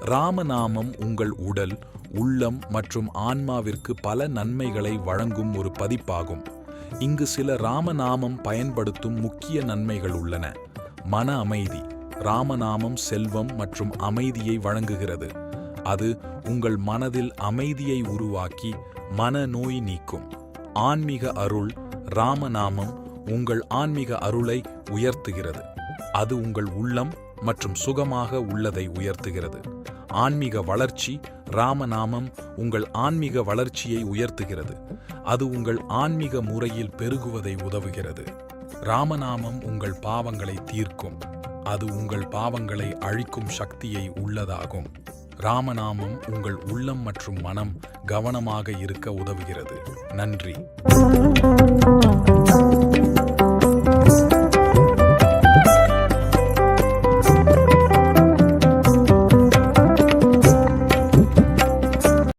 ராமநாமம் உங்கள் உடல், உள்ளம் மற்றும் ஆன்மாவிற்கு பல நன்மைகளை வழங்கும் ஒரு பதிப்பாகும். இங்கு சில ராமநாமம் பயன்படுத்தும் முக்கிய நன்மைகள் உள்ளன. மன அமைதி. ராமநாமம் செல்வம் மற்றும் அமைதியை வழங்குகிறது. அது உங்கள் மனதில் அமைதியை உருவாக்கி மனநோய் நீக்கும். ஆன்மீக அருள். ராமநாமம் உங்கள் ஆன்மீக அருளை உயர்த்துகிறது. அது உங்கள் உள்ளம் மற்றும் சுகமாக உள்ளதை உயர்த்துகிறது. ஆன்மீக வளர்ச்சி. ராமநாமம் உங்கள் ஆன்மீக வளர்ச்சியை உயர்த்துகிறது. அது உங்கள் ஆன்மீக முறையில் பெருகுவதை உதவுகிறது. ராமநாமம் உங்கள் பாவங்களை தீர்க்கும். அது உங்கள் பாவங்களை அழிக்கும் சக்தியை உள்ளதாகும். ராமநாமம் உங்கள் உள்ளம் மற்றும் மனம் கவனமாக இருக்க உதவுகிறது. நன்றி.